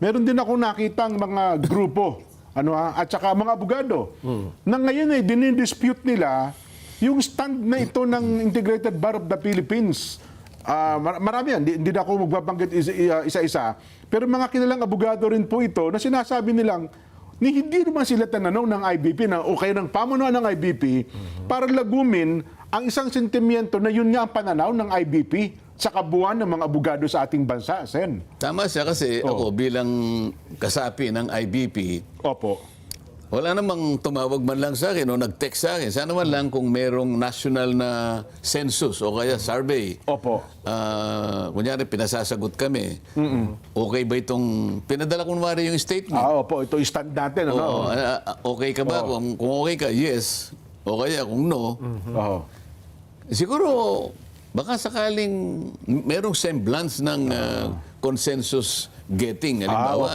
meron din ako nakitang mga grupo at saka mga abogado na ngayon ay dinidispute nila yung stand na ito ng Integrated Bar of the Philippines. Marami yan, hindi na ako magbabanggit isa-isa. Pero mga kilalang abogado rin po ito na sinasabi nilang hindi naman sila tananong ng IBP na o kaya ng pamunuan ng IBP para lagumin ang isang sentimiento na yun nga ang pananaw ng IBP sa kabuuan ng mga abogado sa ating bansa, Sen. Tama siya kasi ako bilang kasapi ng IBP, Opo. wala namang tumawag man lang sa akin o nag-text sa akin. Sana man lang kung merong national na census o kaya survey. Opo. Kunyari, pinasasagot kami. Okay ba itong... Pinadala ko kunwari yung statement. Opo, ito yung stand natin. Oo, okay ka ba? Kung okay ka, yes. O kaya kung no, siguro baka sakaling merong semblance ng consensus getting. Halimbawa,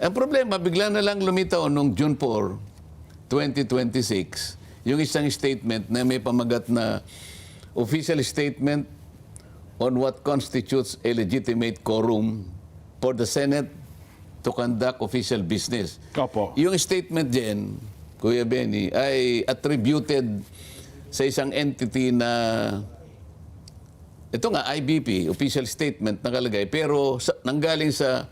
ang problema, bigla na lang lumitaw noong June 4, 2026, yung isang statement na may pamagat na official statement on what constitutes a legitimate quorum for the Senate to conduct official business. Opo. Yung statement din, Kuya Benny, ay attributed sa isang entity na ito nga, IBP, official statement nakalagay, pero nanggaling sa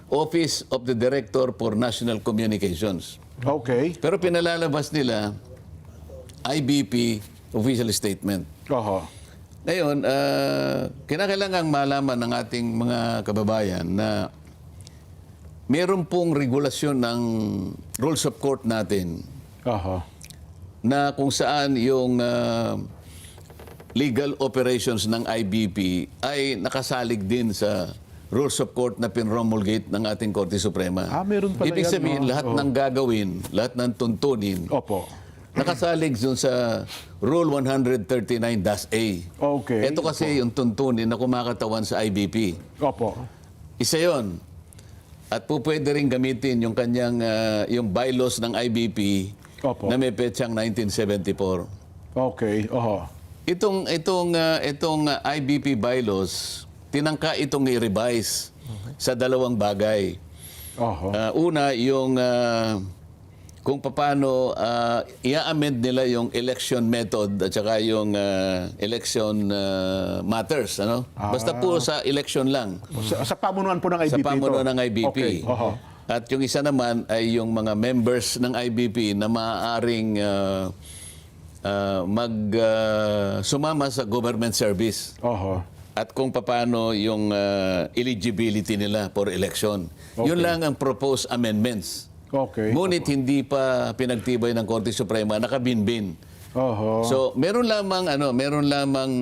Office of the Director for National Communications. Okay. Pero pinalalabas nila IBP official statement. Ngayon, kinakailangang malaman ng ating mga kababayan na meron pong regulasyon ng rules of court natin na kung saan yung legal operations ng IBP ay nakasalig din sa rules of court na pinromulgate ng ating Korte Suprema. Meron pala Ibig yan, sabihin, lahat ng gagawin, lahat ng tuntunin, nakasalig dun sa Rule 139-A. Okay. Ito kasi yung tuntunin na kumakatawan sa IBP. Isa yon. At po pwede rin gamitin yung kanyang, yung bylaws ng IBP na may petsang 1974. Okay. Itong IBP bylaws, tinangka itong i-revise sa dalawang bagay. Una, yung kung paano i-amend nila yung election method at saka yung election matters. Basta po sa election lang. Sa pamunuan po ng IBP. Sa pamunuan ng IBP. At yung isa naman ay yung mga members ng IBP na maaaring sumama sa government service. At kung paano yung eligibility nila for election. Yun lang ang proposed amendments. Ngunit hindi pa pinagtibay ng Korte Suprema, nakabinbin. So, meron lamang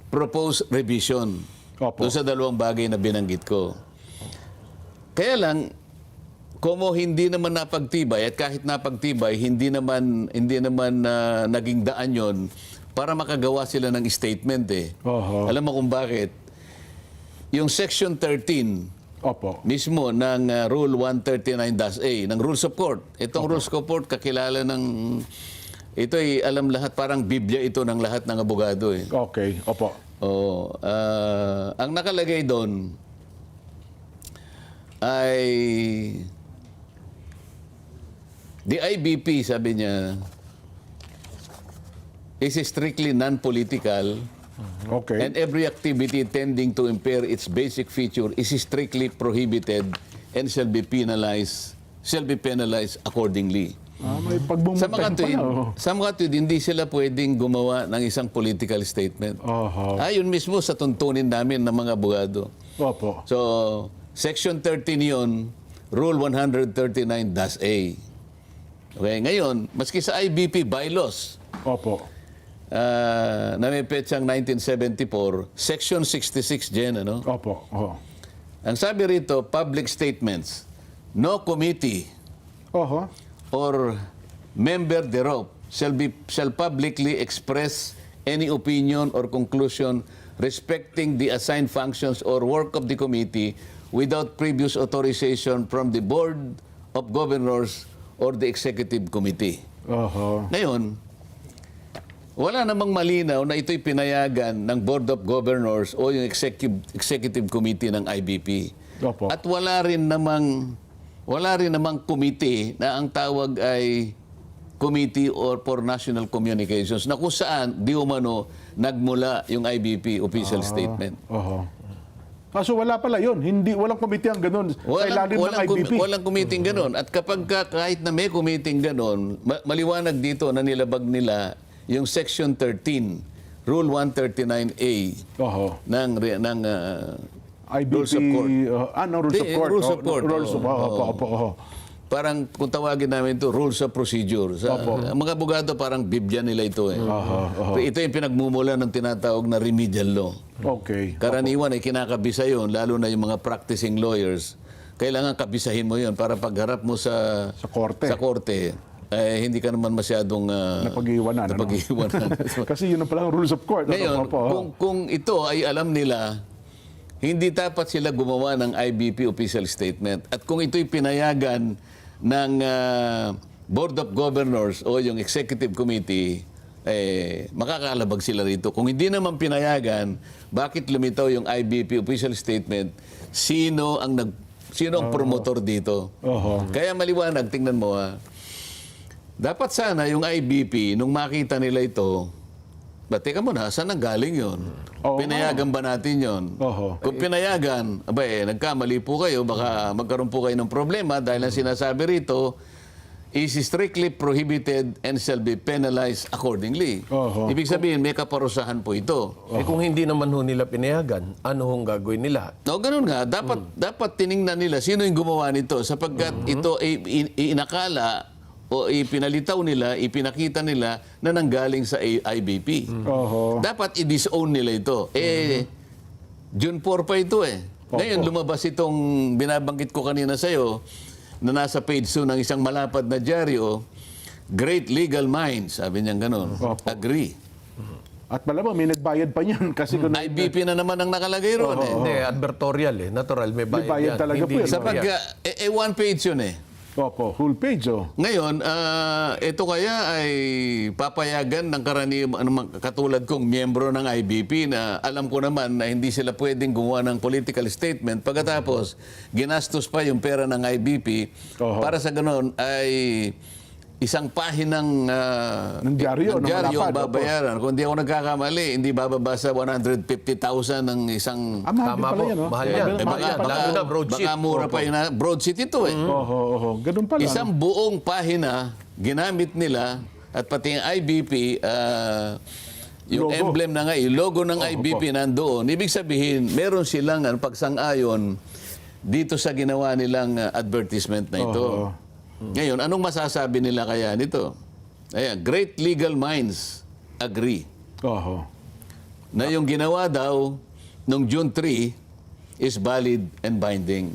proposed revision doon sa dalawang bagay na binanggit ko. Kaya lang, como hindi naman napagtibay at kahit napagtibay, hindi naman naging daan yon para makagawa sila ng statement Alam mo kung bakit? Yung Section 13 mismo ng Rule 139-A ng Rules of Court. Itong Rules of Court kakilala ng ito ay alam lahat, parang Biblia ito ng lahat ng abogado ang nakalagay doon ay the IBP, sabi niya, is strictly non-political and every activity tending to impair its basic feature is strictly prohibited and shall be penalized accordingly. Sa mga tuwid, hindi sila pwedeng gumawa ng isang political statement. Yun mismo sa tuntunin namin ng mga abogado. So, Section 13 yun, Rule 139-A. Okay, ngayon, maski sa IBP bylaws, na may petsang 1974, Section 66 dyan, Ang sabi rito, public statements, no committee or member thereof shall publicly express any opinion or conclusion respecting the assigned functions or work of the committee without previous authorization from the Board of Governors or the Executive Committee. Ngayon, wala namang malinaw na ito'y pinayagan ng Board of Governors o yung Executive Committee ng IBP. Opo. At wala rin namang committee na ang tawag ay Committee for National Communications na kung saan di umano nagmula yung IBP official statement. Oho. Kaso wala pala yun. Walang committee ang ganun sa ilalim ng IBP. Walang committee ganun. At kapag kahit na may committee ganun, maliwanag dito na nilabag nila yung Section 13, Rule 139A Oho. ng IBP, Rules of Court. Rules of Court. Rules of Court. Rules of Opo. Parang kung tawagin namin ito, rules of procedure. Ang mga abogado parang Biblia nila ito eh. Pero ito yung pinagmumula ng tinatawag na remedial law. Okay. Karaniwan ay kinakabisa yun, lalo na yung mga practicing lawyers. Kailangan kabisahin mo yun para pagharap mo sa korte, hindi ka naman masyadong napag-iwanan. Kasi yun ang palang rules of court. Ngayon, kung ito ay alam nila, hindi dapat sila gumawa ng IBP official statement. At kung ito'y pinayagan ng Board of Governors o yung Executive Committee, makakalabag sila rito. Kung hindi naman pinayagan, bakit lumitaw yung IBP official statement? Sino ang promotor dito? Kaya maliwanag, tingnan mo dapat sana yung IBP, nung makita nila ito, teka muna, saan ang galing yun? Pinayagan ba natin yun? Kung pinayagan, nagkamali po kayo, baka magkaroon po kayo ng problema dahil ang sinasabi rito is strictly prohibited and shall be penalized accordingly. Ibig sabihin, may kaparusahan po ito. Kung hindi naman ho nila pinayagan, ano hong gagawin nila? Ganun nga. Dapat tiningnan nila sino yung gumawa nito sapagkat ito ay inakala o ipinalitaw nila, ipinakita nila na nanggaling sa IBP. Dapat i-disown nila ito. June 4 pa ito Ngayon, lumabas itong binabanggit ko kanina sa'yo na nasa page 2 ng isang malapad na dyaryo, Great Legal Minds, sabi niya ganun. Agree. At malamang may nagbayad pa niyan kasi kung IBP na naman ang nakalagay roon Hindi, advertorial Natural, may bayad, bayad yan. talaga Hindi po yan. Sapagkat, one page yun full page Ngayon, ito kaya ay papayagan ng karaniwan katulad kong miyembro ng IBP na alam ko naman na hindi sila pwedeng gumawa ng political statement pagkatapos ginastos pa yung pera ng IBP para sa ganoon ay isang pahinang ng dyaryo ang babayaran. Kung hindi ako nagkakamali, hindi bababa sa 150,000 ng isang... Tama po, mahal yan. Baka mura pa yun. Broadsheet ito Ganun pala. Isang buong pahina ginamit nila at pati ang IBP, yung Logo. emblem na nga, yung logo ng IBP nandoon. Ibig sabihin, meron silang pagsang-ayon dito sa ginawa nilang advertisement na ito. Ngayon, anong masasabi nila kaya nito? Ayan, Great Legal Minds agree na yung ginawa daw nung June 3 is valid and binding.